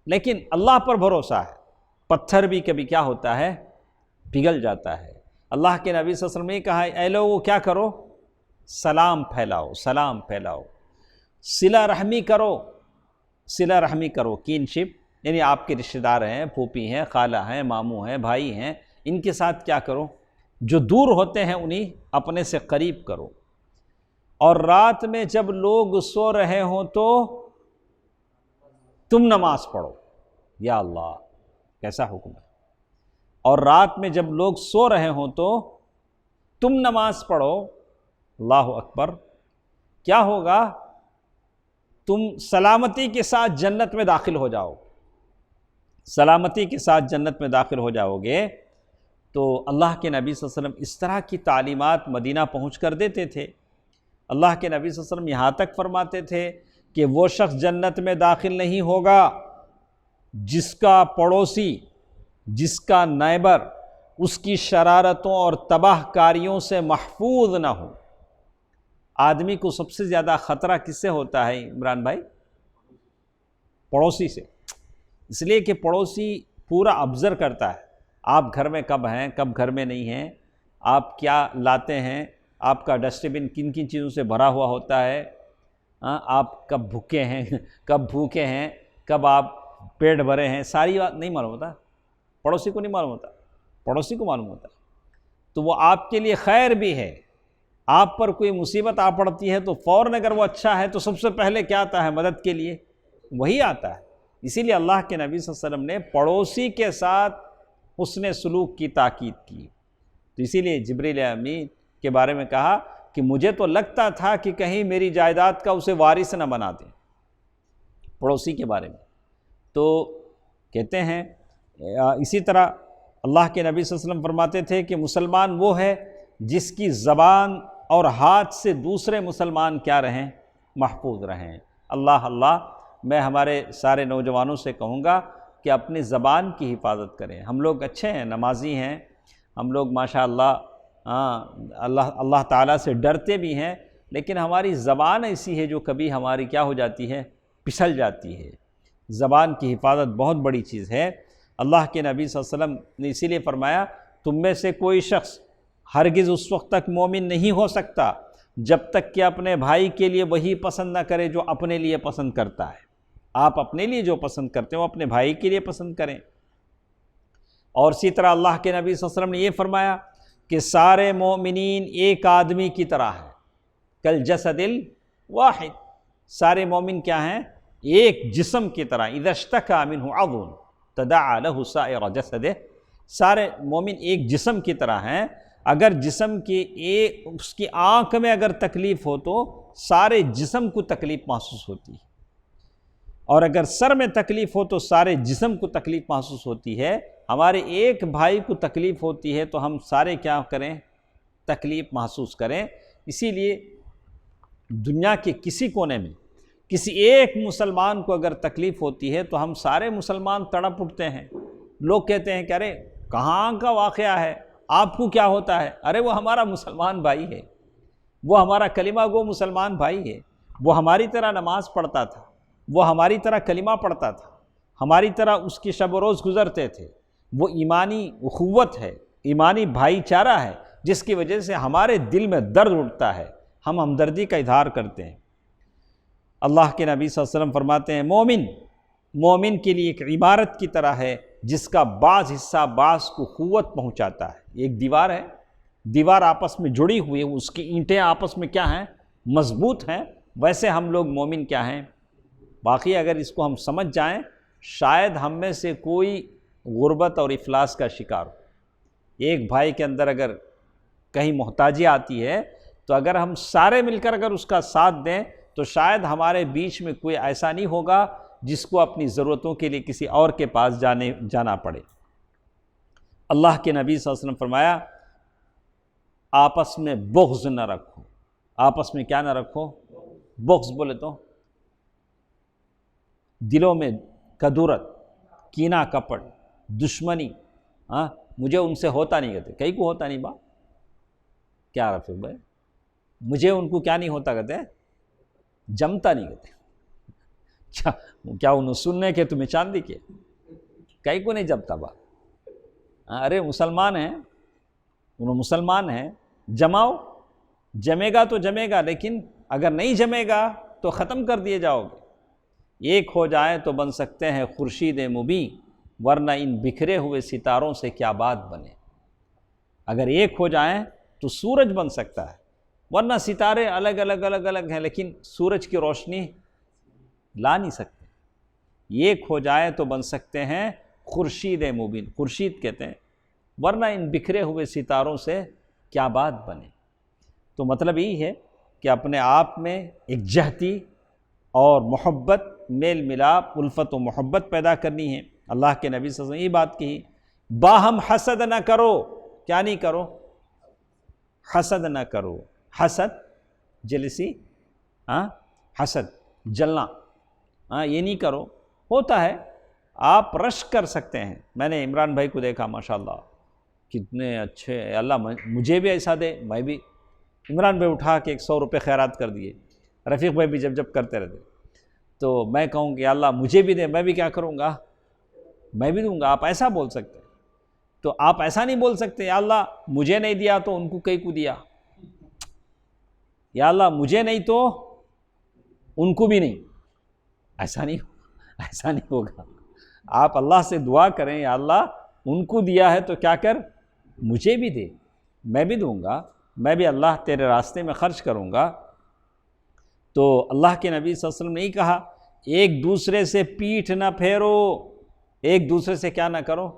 لیکن اللہ پر بھروسہ ہے، پتھر بھی کبھی کیا ہوتا ہے؟ پگھل جاتا ہے۔ اللہ کے نبی صلی اللہ علیہ وسلم نے کہا اے لوگو کیا کرو؟ سلام پھیلاؤ، سلام پھیلاؤ، صلہ رحمی کرو، صلہ رحمی کرو، کینشپ یعنی آپ کے رشتہ دار ہیں، پھوپھی ہیں، خالہ ہیں، ماموں ہیں، بھائی ہیں، ان کے ساتھ کیا کرو؟ جو دور ہوتے ہیں انہیں اپنے سے قریب کرو۔ اور رات میں جب لوگ سو رہے ہوں تو تم نماز پڑھو۔ یا اللہ کیسا حکم ہے! اور رات میں جب لوگ سو رہے ہوں تو تم نماز پڑھو۔ اللہ اکبر! کیا ہوگا؟ تم سلامتی کے ساتھ جنت میں داخل ہو جاؤ، سلامتی کے ساتھ جنت میں داخل ہو جاؤ گے۔ تو اللہ کے نبی صلی اللہ علیہ وسلم اس طرح کی تعلیمات مدینہ پہنچ کر دیتے تھے۔ اللہ کے نبی صلی اللہ علیہ وسلم یہاں تک فرماتے تھے کہ وہ شخص جنت میں داخل نہیں ہوگا جس کا پڑوسی، جس کا نیبر اس کی شرارتوں اور تباہ کاریوں سے محفوظ نہ ہو۔ آدمی کو سب سے زیادہ خطرہ کس سے ہوتا ہے عمران بھائی؟ پڑوسی سے۔ اس لیے کہ پڑوسی پورا آبزرو کرتا ہے، آپ گھر میں کب ہیں، کب گھر میں نہیں ہیں، آپ کیا لاتے ہیں، آپ کا ڈسٹ بن کن کن چیزوں سے بھرا ہوا ہوتا ہے، آپ کب بھوکے ہیں، کب بھوکے ہیں، کب آپ پیٹ بھرے ہیں، ساری بات نہیں معلوم ہوتا، پڑوسی کو نہیں معلوم ہوتا، پڑوسی کو معلوم ہوتا۔ تو وہ آپ کے لیے خیر بھی ہے۔ آپ پر کوئی مصیبت آ پڑتی ہے تو فوراً اگر وہ اچھا ہے تو سب سے پہلے کیا آتا ہے مدد کے لیے؟ وہی آتا ہے۔ اسی لیے اللہ کے نبی صلی اللہ علیہ وسلم نے پڑوسی کے ساتھ حسن سلوک کی تاکید کی۔ تو اسی لیے جبریل امین کے بارے میں کہا کہ مجھے تو لگتا تھا کہ کہیں میری جائیداد کا اسے وارث نہ بنا دیں، پڑوسی کے بارے میں۔ تو کہتے ہیں اسی طرح اللہ کے نبی صلی اللہ علیہ وسلم فرماتے تھے کہ مسلمان وہ ہے جس کی زبان اور ہاتھ سے دوسرے مسلمان کیا رہیں؟ محفوظ رہیں۔ اللہ میں ہمارے سارے نوجوانوں سے کہوں گا کہ اپنی زبان کی حفاظت کریں۔ ہم لوگ اچھے ہیں، نمازی ہیں، ہم لوگ ماشاءاللہ اللہ تعالیٰ سے ڈرتے بھی ہیں، لیکن ہماری زبان ایسی ہے جو کبھی ہماری کیا ہو جاتی ہے؟ پھسل جاتی ہے۔ زبان کی حفاظت بہت بڑی چیز ہے۔ اللہ کے نبی صلی اللہ علیہ وسلم نے اسی لیے فرمایا تم میں سے کوئی شخص ہرگز اس وقت تک مومن نہیں ہو سکتا جب تک کہ اپنے بھائی کے لیے وہی پسند نہ کرے جو اپنے لیے پسند کرتا ہے۔ آپ اپنے لیے جو پسند کرتے ہیں وہ اپنے بھائی کے لیے پسند کریں۔ اور اسی طرح اللہ کے نبی صلی اللہ علیہ وسلم نے یہ فرمایا کہ سارے مومنین ایک آدمی کی طرح ہیں، کالجسد الواحد۔ سارے مومن کیا ہیں؟ ایک جسم کی طرح۔ اذا اشتکى منہ عضو تداعى له سائر جسدہ۔ سارے مومن ایک جسم کی طرح ہیں۔ اگر جسم کی اس کی آنکھ میں اگر تکلیف ہو تو سارے جسم کو تکلیف محسوس ہوتی ہے، اور اگر سر میں تکلیف ہو تو سارے جسم کو تکلیف محسوس ہوتی ہے۔ ہمارے ایک بھائی کو تکلیف ہوتی ہے تو ہم سارے کیا کریں؟ تکلیف محسوس کریں۔ اسی لیے دنیا کے کسی کونے میں کسی ایک مسلمان کو اگر تکلیف ہوتی ہے تو ہم سارے مسلمان تڑپ اٹھتے ہیں۔ لوگ کہتے ہیں کہ ارے کہاں کا واقعہ ہے، آپ کو کیا ہوتا ہے؟ ارے وہ ہمارا مسلمان بھائی ہے، وہ ہمارا کلمہ گو مسلمان بھائی ہے، وہ ہماری طرح نماز پڑھتا تھا، وہ ہماری طرح کلمہ پڑھتا تھا، ہماری طرح اس کی شب و روز گزرتے تھے۔ وہ ایمانی اخوت ہے، ایمانی بھائی چارہ ہے، جس کی وجہ سے ہمارے دل میں درد اٹھتا ہے، ہم ہمدردی کا اظہار کرتے ہیں۔ اللہ کے نبی صلی اللہ علیہ وسلم فرماتے ہیں مومن کے لیے ایک عمارت کی طرح ہے جس کا بعض حصہ بعض کو قوت پہنچاتا ہے۔ ایک دیوار ہے، دیوار آپس میں جڑی ہوئی ہے، اس کی اینٹیں آپس میں کیا ہیں؟ مضبوط ہیں۔ ویسے ہم لوگ مومن کیا ہیں؟ باقی اگر اس کو ہم سمجھ جائیں شاید ہم میں سے کوئی غربت اور افلاس کا شکار ہو۔ ایک بھائی کے اندر اگر کہیں محتاجی آتی ہے تو اگر ہم سارے مل کر اگر اس کا ساتھ دیں تو شاید ہمارے بیچ میں کوئی ایسا نہیں ہوگا جس کو اپنی ضرورتوں کے لیے کسی اور کے پاس جانا پڑے۔ اللہ کے نبی صلی اللہ علیہ وسلم فرمایا آپس میں بغض نہ رکھو۔ آپس میں کیا نہ رکھو؟ بغض بولے تو دلوں میں کدورت، کینہ کپٹ، دشمنی، مجھے ان سے ہوتا نہیں کہتے، کئی کو ہوتا نہیں با، کیا رفیق بھائی، مجھے ان کو کیا نہیں ہوتا کہتے، جمتا نہیں کہتے، کیا انہوں سننے کے تمہیں چاندی کے، کئی کو نہیں جمتا با، ارے مسلمان ہیں، انہوں مسلمان ہیں، جماؤ، جمے گا تو جمے گا، لیکن اگر نہیں جمے گا تو ختم کر دیے جاؤ گے۔ ایک ہو جائیں تو بن سکتے ہیں خورشید مبیں، ورنہ ان بکھرے ہوئے ستاروں سے کیا بات بنے۔ اگر ایک ہو جائیں تو سورج بن سکتا ہے، ورنہ ستارے الگ الگ الگ الگ ہیں، لیکن سورج کی روشنی لا نہیں سکتے۔ ایک ہو جائے تو بن سکتے ہیں خورشید مبین، خورشید کہتے ہیں، ورنہ ان بکھرے ہوئے ستاروں سے کیا بات بنے۔ تو مطلب یہی ہے کہ اپنے آپ میں ایک جہتی اور محبت، میل ملاپ، الفت و محبت پیدا کرنی ہے۔ اللہ کے نبی صلی اللہ علیہ وسلم یہ بات کہی، باہم حسد نہ کرو، کیا نہیں کرو، حسد نہ کرو، حسد جلسی، حسد جلنا، یہ نہیں کرو۔ ہوتا ہے آپ رشک کر سکتے ہیں، میں نے عمران بھائی کو دیکھا ماشاءاللہ کتنے اچھے، اللہ مجھے بھی ایسا دے، میں بھی، عمران بھائی اٹھا کے 100 روپے خیرات کر دیے، رفیق بھائی بھی جب کرتے رہتے، تو میں کہوں کہ اللہ مجھے بھی دے، میں بھی کیا کروں گا، میں بھی دوں گا۔ آپ ایسا بول سکتے ہیں، تو آپ ایسا نہیں بول سکتے یا اللہ مجھے نہیں دیا تو ان کو کئی کو دیا، یا اللہ مجھے نہیں تو ان کو بھی نہیں، ایسا نہیں ہوگا۔ آپ اللہ سے دعا کریں، یا اللہ ان کو دیا ہے تو کیا کر، مجھے بھی دے، میں بھی دوں گا، میں بھی اللہ تیرے راستے میں خرچ کروں گا۔ تو اللہ کے نبی صلی اللہ علیہ وسلم نے کہا ایک دوسرے سے پیٹھ نہ پھیرو، ایک دوسرے سے کیا نہ کرو،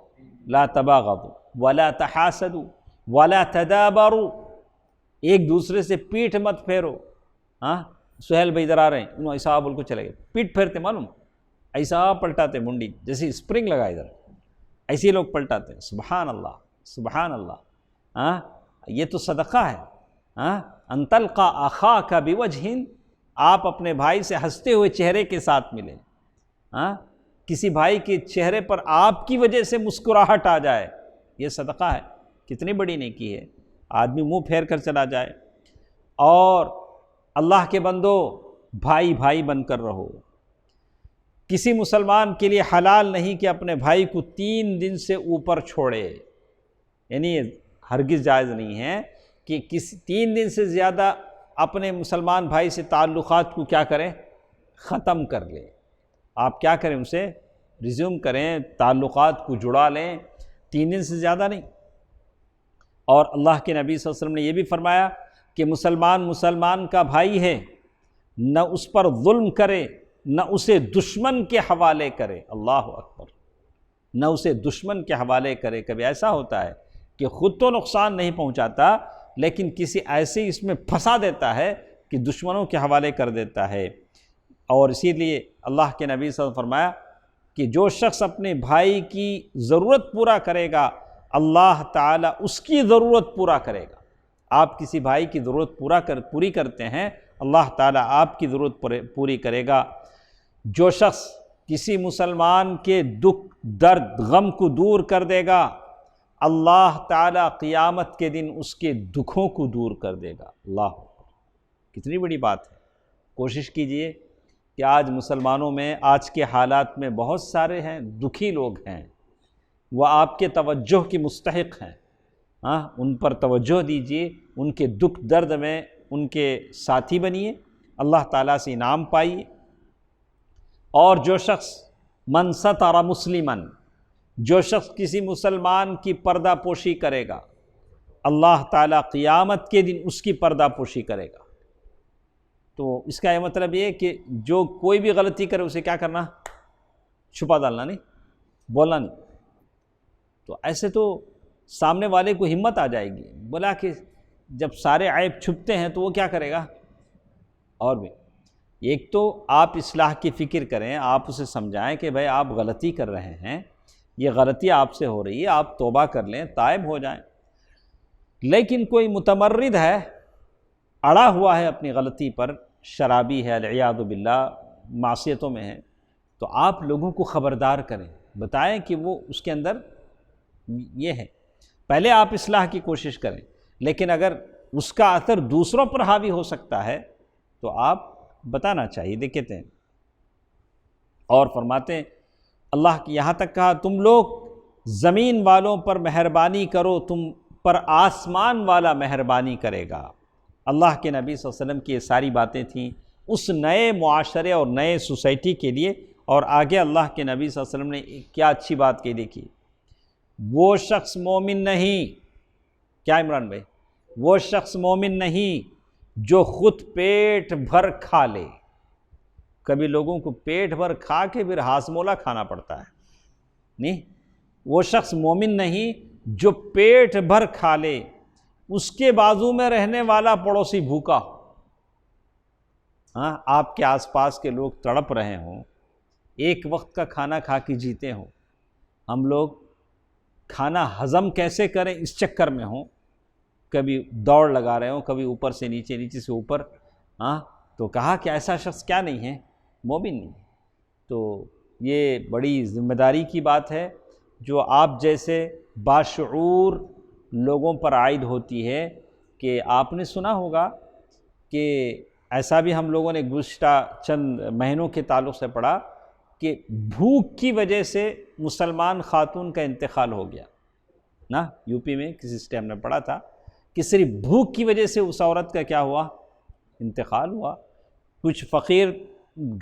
لا تباغضوا ولا تحاسدوا ولا تدابروا، ایک دوسرے سے پیٹھ مت پھیرو۔ سہیل بھائی ادھر آ رہے ہیں، انہوں ایسا بول کو چلے گئے، پیٹ پھیرتے معلوم، ایسا پلٹاتے منڈی جیسی اسپرنگ لگا ادھر، ایسے لوگ پلٹاتے ہیں۔ سبحان اللہ، سبحان اللہ، یہ تو صدقہ ہے۔ ان تلقى اخاك بوجه، آپ اپنے بھائی سے ہنستے ہوئے چہرے کے ساتھ ملیں، کسی بھائی کے چہرے پر آپ کی وجہ سے مسکراہٹ آ جائے، یہ صدقہ ہے، کتنی بڑی نیکی ہے۔ آدمی منہ پھیر کر چلا جائے۔ اور اللہ کے بندو، بھائی بھائی بن کر رہو۔ کسی مسلمان کے لیے حلال نہیں کہ اپنے بھائی کو 3 دن سے اوپر چھوڑے، یعنی ہرگز جائز نہیں ہے کہ کسی 3 دن سے زیادہ اپنے مسلمان بھائی سے تعلقات کو کیا کریں، ختم کر لیں۔ آپ کیا کریں، ان سے ریزیوم کریں، تعلقات کو جڑا لیں، 3 دن سے زیادہ نہیں۔ اور اللہ کے نبی صلی اللہ علیہ وسلم نے یہ بھی فرمایا کہ مسلمان کا بھائی ہے، نہ اس پر ظلم کرے، نہ اسے دشمن کے حوالے کرے، اللہ اکبر، نہ اسے دشمن کے حوالے کرے۔ کبھی ایسا ہوتا ہے کہ خود تو نقصان نہیں پہنچاتا، لیکن کسی ایسے اس میں پھنسا دیتا ہے کہ دشمنوں کے حوالے کر دیتا ہے۔ اور اسی لیے اللہ کے نبی صلی اللہ علیہ وسلم نے فرمایا کہ جو شخص اپنے بھائی کی ضرورت پورا کرے گا، اللہ تعالیٰ اس کی ضرورت پورا کرے گا۔ آپ کسی بھائی کی ضرورت پوری کرتے ہیں، اللہ تعالیٰ آپ کی ضرورت پوری کرے گا۔ جو شخص کسی مسلمان کے دکھ، درد، غم کو دور کر دے گا، اللہ تعالیٰ قیامت کے دن اس کے دکھوں کو دور کر دے گا۔ اللہ، کتنی بڑی بات ہے۔ کوشش کیجئے کہ آج مسلمانوں میں، آج کے حالات میں بہت سارے ہیں دکھی لوگ ہیں، وہ آپ کے توجہ کی مستحق ہیں، ان پر توجہ دیجئے، ان کے دکھ درد میں ان کے ساتھی بنیے، اللہ تعالیٰ سے انعام پائیے۔ اور جو شخص من ستر مسلمن، جو شخص کسی مسلمان کی پردہ پوشی کرے گا، اللہ تعالیٰ قیامت کے دن اس کی پردہ پوشی کرے گا۔ تو اس کا یہ مطلب یہ ہے کہ جو کوئی بھی غلطی کرے اسے کیا کرنا، چھپا ڈالنا، نہیں بولنا نہیں۔ تو ایسے تو سامنے والے کو ہمت آ جائے گی، بولا کہ جب سارے عیب چھپتے ہیں تو وہ کیا کرے گا۔ اور بھی ایک تو آپ اصلاح کی فکر کریں، آپ اسے سمجھائیں کہ بھائی آپ غلطی کر رہے ہیں، یہ غلطی آپ سے ہو رہی ہے، آپ توبہ کر لیں، تائب ہو جائیں۔ لیکن کوئی متمرد ہے، اڑا ہوا ہے اپنی غلطی پر، شرابی ہے، العیاذ باللہ معصیتوں میں ہے، تو آپ لوگوں کو خبردار کریں، بتائیں کہ وہ اس کے اندر یہ ہے۔ پہلے آپ اصلاح کی کوشش کریں، لیکن اگر اس کا اثر دوسروں پر حاوی ہو سکتا ہے تو آپ بتانا چاہیے۔ دیکھتے ہیں اور فرماتے ہیں اللہ کی یہاں تک کہا تم لوگ زمین والوں پر مہربانی کرو، تم پر آسمان والا مہربانی کرے گا۔ اللہ کے نبی صلی اللہ علیہ وسلم کی یہ ساری باتیں تھیں اس نئے معاشرے اور نئے سوسائٹی کے لیے۔ اور آگے اللہ کے نبی صلی اللہ علیہ وسلم نے کیا اچھی بات کہی، دیکھیے، وہ شخص مومن نہیں، کیا عمران بھائی، وہ شخص مومن نہیں جو خود پیٹ بھر کھا لے۔ کبھی لوگوں کو پیٹ بھر کھا کے پھر ہاضمولہ کھانا پڑتا ہے، نہیں، وہ شخص مومن نہیں جو پیٹ بھر کھا لے، اس کے بازو میں رہنے والا پڑوسی بھوکا ہو۔ ہاں، آپ کے آس پاس کے لوگ تڑپ رہے ہوں، ایک وقت کا کھانا کھا کے جیتے ہوں، ہم لوگ کھانا ہضم کیسے کریں اس چکر میں ہوں، کبھی دوڑ لگا رہے ہوں، کبھی اوپر سے نیچے، نیچے سے اوپر۔ ہاں، تو کہا کہ ایسا شخص کیا نہیں ہے، مومن نہیں۔ تو یہ بڑی ذمہ داری کی بات ہے جو آپ جیسے باشعور لوگوں پر عائد ہوتی ہے، کہ آپ نے سنا ہوگا کہ ایسا بھی ہم لوگوں نے گزشتہ چند مہینوں کے تعلق سے پڑھا کہ بھوک کی وجہ سے مسلمان خاتون کا انتقال ہو گیا نا، یو پی میں کسی اسٹیم نے پڑھا تھا کہ صرف بھوک کی وجہ سے اس عورت کا کیا ہوا، انتقال ہوا۔ کچھ فقیر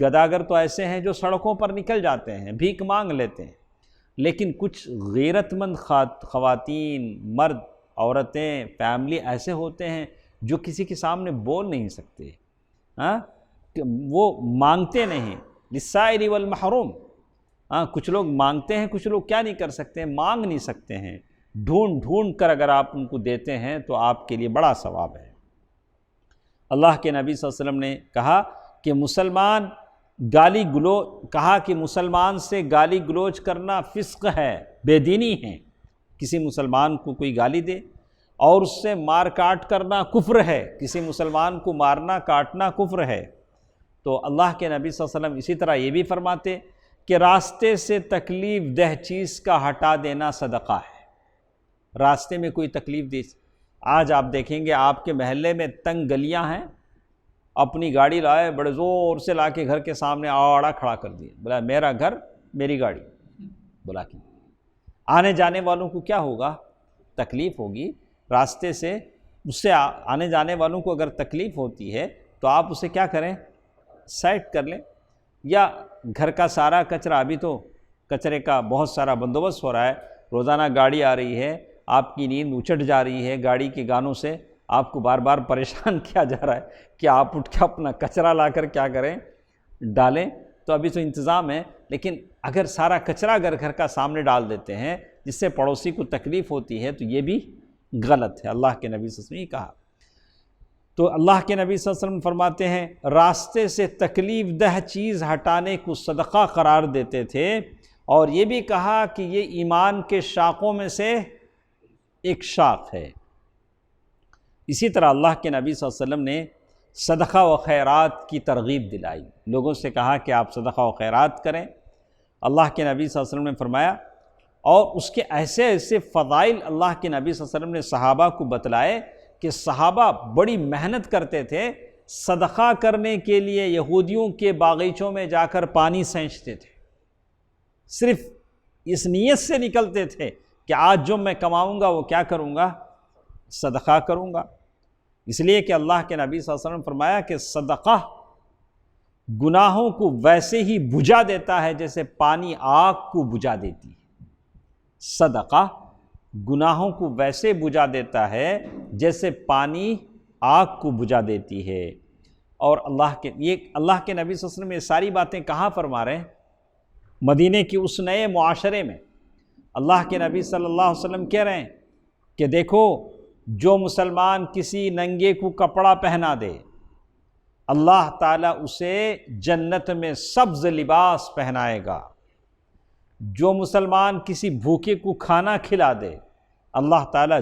گداگر تو ایسے ہیں جو سڑکوں پر نکل جاتے ہیں، بھیک مانگ لیتے ہیں، لیکن کچھ غیرت مند خواتین، مرد، عورتیں، فیملی ایسے ہوتے ہیں جو کسی کے سامنے بول نہیں سکتے، ہاں، وہ مانگتے نہیں، للسائل والمحروم۔ ہاں، کچھ لوگ مانگتے ہیں، کچھ لوگ کیا نہیں کر سکتے، مانگ نہیں سکتے ہیں، ڈھونڈ ڈھونڈ کر اگر آپ ان کو دیتے ہیں تو آپ کے لیے بڑا ثواب ہے۔ اللہ کے نبی صلی اللہ علیہ وسلم نے کہا کہ مسلمان سے گالی گلوچ کرنا فسق ہے، بے دینی ہے۔ کسی مسلمان کو کوئی گالی دے اور اس سے مار کاٹ کرنا کفر ہے، کسی مسلمان کو مارنا کاٹنا کفر ہے۔ تو اللہ کے نبی صلی اللہ علیہ وسلم اسی طرح یہ بھی فرماتے کہ راستے سے تکلیف دہ چیز کا ہٹا دینا صدقہ ہے۔ راستے میں کوئی تکلیف دے، آج آپ دیکھیں گے آپ کے محلے میں تنگ گلیاں ہیں، اپنی گاڑی لائے، بڑے زور سے لا کے گھر کے سامنے آڑا کھڑا کر دیے، بولا میرا گھر میری گاڑی، بولا کہ آنے جانے والوں کو کیا ہوگا، تکلیف ہوگی۔ راستے سے اس سے آنے جانے والوں کو اگر تکلیف ہوتی ہے تو آپ اسے کیا کریں، سائڈ کر لیں، یا گھر کا سارا کچرا، ابھی تو کچرے کا بہت سارا بندوبست ہو رہا ہے، روزانہ گاڑی آ رہی ہے، آپ کی نیند اچٹ جا رہی ہے، گاڑی کے گانوں سے آپ کو بار بار پریشان کیا جا رہا ہے کہ آپ اٹھ کے اپنا کچرا لا کر کیا کریں، ڈالیں۔ تو ابھی تو انتظام ہے، لیکن اگر سارا کچرا اگر گھر کا سامنے ڈال دیتے ہیں جس سے پڑوسی کو تکلیف ہوتی ہے تو یہ بھی غلط ہے۔ اللہ کے نبی صلی اللہ علیہ وسلم نے کہا، تو اللہ کے نبی صلی اللہ علیہ وسلم فرماتے ہیں راستے سے تکلیف دہ چیز ہٹانے کو صدقہ قرار دیتے تھے، اور یہ بھی کہا کہ یہ ایمان کے شاخوں میں سے ایک شاخ ہے۔ اسی طرح اللہ کے نبی صلی اللہ علیہ وسلم نے صدقہ و خیرات کی ترغیب دلائی، لوگوں سے کہا کہ آپ صدقہ و خیرات کریں۔ اللہ کے نبی صلی اللہ علیہ وسلم نے فرمایا، اور اس کے ایسے ایسے فضائل اللہ کے نبی صلی اللہ علیہ وسلم نے صحابہ کو بتلائے کہ صحابہ بڑی محنت کرتے تھے، صدقہ کرنے کے لیے یہودیوں کے باغیچوں میں جا کر پانی سینچتے تھے، صرف اس نیت سے نکلتے تھے کہ آج جو میں کماؤں گا وہ کیا کروں گا، صدقہ کروں گا۔ اس لیے کہ اللہ کے نبی صلی اللہ علیہ وسلم نے فرمایا کہ صدقہ گناہوں کو ویسے ہی بجھا دیتا ہے جیسے پانی آگ کو بجھا دیتی ہے۔ صدقہ گناہوں کو ویسے بجھا دیتا ہے جیسے پانی آگ کو بجھا دیتی ہے۔ اور اللہ کے نبی صلی اللہ علیہ وسلم یہ ساری باتیں کہاں فرما رہے ہیں، مدینے کی اس نئے معاشرے میں۔ اللہ کے نبی صلی اللہ علیہ وسلم کہہ رہے ہیں کہ دیکھو، جو مسلمان کسی ننگے کو کپڑا پہنا دے، اللہ تعالیٰ اسے جنت میں سبز لباس پہنائے گا۔ جو مسلمان کسی بھوکے کو کھانا کھلا دے، اللہ تعالیٰ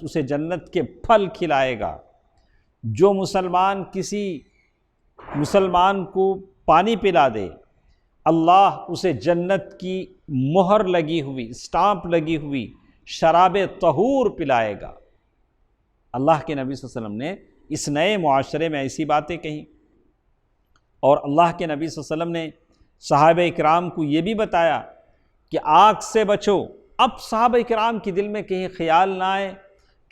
اسے جنت کے پھل کھلائے گا۔ جو مسلمان کسی مسلمان کو پانی پلا دے، اللہ اسے جنت کی مہر لگی ہوئی، اسٹامپ لگی ہوئی شراب طہور پلائے گا۔ اللہ کے نبی صلی اللہ علیہ وسلم نے اس نئے معاشرے میں ایسی باتیں کہیں، اور اللہ کے نبی صلی اللہ علیہ وسلم نے صحابہ اکرام کو یہ بھی بتایا کہ آگ سے بچو۔ اب صحابہ اکرام کے دل میں کہیں خیال نہ آئے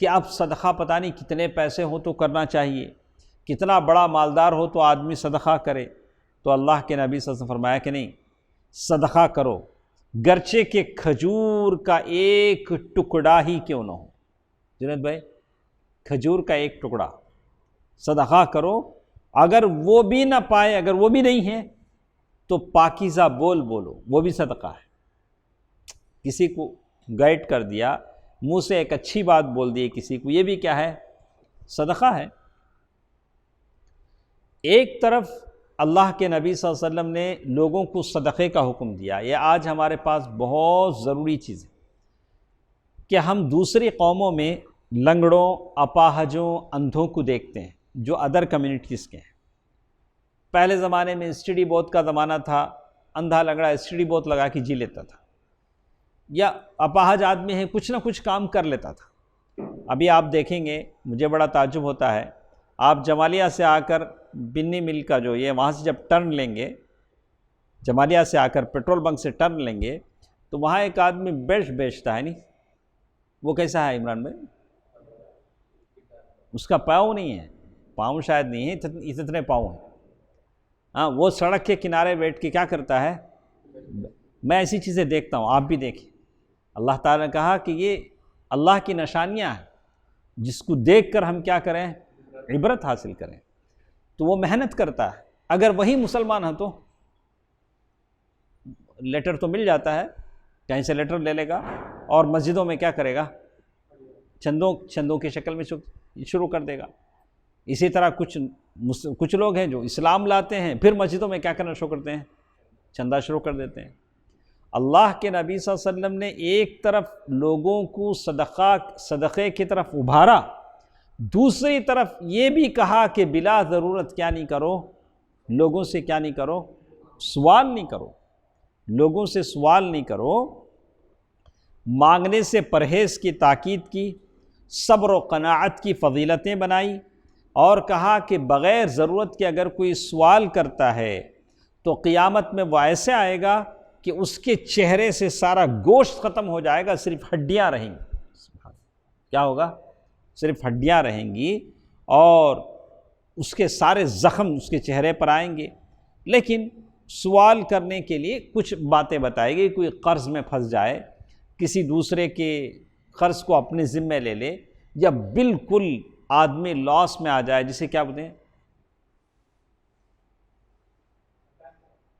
کہ اب صدقہ پتہ نہیں کتنے پیسے ہوں تو کرنا چاہیے، کتنا بڑا مالدار ہو تو آدمی صدقہ کرے۔ تو اللہ کے نبی صلی اللہ علیہ وسلم فرمایا کہ نہیں، صدقہ کرو، گرچہ کہ کھجور کا ایک ٹکڑا ہی کیوں نہ ہو۔ جنید بھائی، کھجور کا ایک ٹکڑا صدقہ کرو، اگر وہ بھی نہ پائے، اگر وہ بھی نہیں ہے تو پاکیزہ بول بولو، وہ بھی صدقہ ہے۔ کسی کو گائیڈ کر دیا، منہ سے ایک اچھی بات بول دی کسی کو، یہ بھی کیا ہے؟ صدقہ ہے۔ ایک طرف اللہ کے نبی صلی اللہ علیہ وسلم نے لوگوں کو صدقے کا حکم دیا، یہ آج ہمارے پاس بہت ضروری چیز ہے کہ ہم دوسری قوموں میں لنگڑوں، اپاہجوں، اندھوں کو دیکھتے ہیں جو ادر کمیونٹیز کے ہیں۔ پہلے زمانے میں اسٹڈی بوت کا زمانہ تھا، اندھا لنگڑا اسٹڈی بوت لگا کے جی لیتا تھا، یا اپاہج آدمی ہے کچھ نہ کچھ کام کر لیتا تھا۔ ابھی آپ دیکھیں گے، مجھے بڑا تعجب ہوتا ہے، آپ جمالیہ سے آ کر بنی مل کا جو یہ وہاں سے جب ٹرن لیں گے، جمالیہ سے آ کر پیٹرول بنک سے ٹرن لیں گے تو وہاں ایک آدمی بیلٹ بیچتا ہے، نہیں وہ کیسا ہے عمران بھائی؟ اس کا پاؤں نہیں ہے، پاؤں شاید نہیں ہے، اتنے پاؤں ہیں۔ ہاں، وہ سڑک کے کنارے بیٹھ کے کیا کرتا ہے؟ میں ایسی چیزیں دیکھتا ہوں، آپ بھی دیکھیں۔ اللہ تعالیٰ نے کہا کہ یہ اللہ کی نشانیاں ہیں، جس کو دیکھ کر ہم کیا کریں؟ عبرت حاصل کریں۔ تو وہ محنت کرتا ہے، اگر وہی مسلمان ہے تو لیٹر تو مل جاتا ہے، کہیں سے لیٹر لے لے گا اور مسجدوں میں کیا کرے گا؟ چندوں کی شکل میں شروع کر دے گا۔ اسی طرح کچھ لوگ ہیں جو اسلام لاتے ہیں، پھر مسجدوں میں کیا کرنا شروع کرتے ہیں؟ چندہ شروع کر دیتے ہیں۔ اللہ کے نبی صلی اللہ علیہ وسلم نے ایک طرف لوگوں کو صدقے کی طرف ابھارا، دوسری طرف یہ بھی کہا کہ بلا ضرورت کیا نہیں کرو؟ لوگوں سے کیا نہیں کرو؟ سوال نہیں کرو، لوگوں سے سوال نہیں کرو۔ مانگنے سے پرہیز کی تاکید کی، صبر و قناعت کی فضیلتیں بنائی، اور کہا کہ بغیر ضرورت کے اگر کوئی سوال کرتا ہے تو قیامت میں وہ ایسے آئے گا کہ اس کے چہرے سے سارا گوشت ختم ہو جائے گا، صرف ہڈیاں رہیں گی۔ کیا ہوگا؟ صرف ہڈیاں رہیں گی، اور اس کے سارے زخم اس کے چہرے پر آئیں گے۔ لیکن سوال کرنے کے لیے کچھ باتیں بتائے گی، کوئی قرض میں پھنس جائے، کسی دوسرے کے قرض کو اپنے ذمے لے لے، یا بالکل آدمی لاس میں آ جائے، جسے کیا بولتے ہیں؟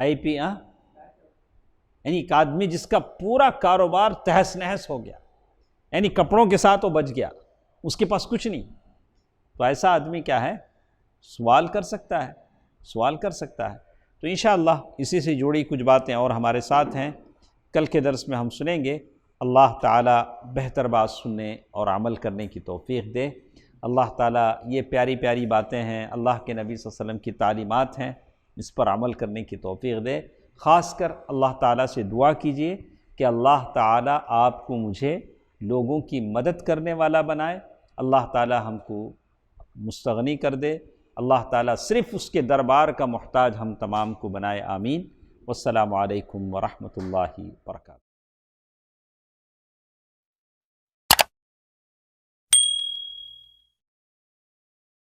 آئی پی، یعنی ایک آدمی جس کا پورا کاروبار تہس نہس ہو گیا، یعنی کپڑوں کے ساتھ وہ بچ گیا، اس کے پاس کچھ نہیں، تو ایسا آدمی کیا ہے؟ سوال کر سکتا ہے، سوال کر سکتا ہے۔ تو انشاءاللہ اسی سے جڑی کچھ باتیں اور ہمارے ساتھ ہیں، کل کے درس میں ہم سنیں گے۔ اللہ تعالیٰ بہتر بات سننے اور عمل کرنے کی توفیق دے۔ اللہ تعالیٰ یہ پیاری پیاری باتیں ہیں، اللہ کے نبی صلی اللہ علیہ وسلم کی تعلیمات ہیں، اس پر عمل کرنے کی توفیق دے۔ خاص کر اللہ تعالیٰ سے دعا کیجئے کہ اللہ تعالیٰ آپ کو مجھے لوگوں کی مدد کرنے والا بنائے، اللہ تعالیٰ ہم کو مستغنی کر دے، اللہ تعالیٰ صرف اس کے دربار کا محتاج ہم تمام کو بنائے، آمین۔ والسلام علیکم ورحمۃ اللہ وبرکاتہ۔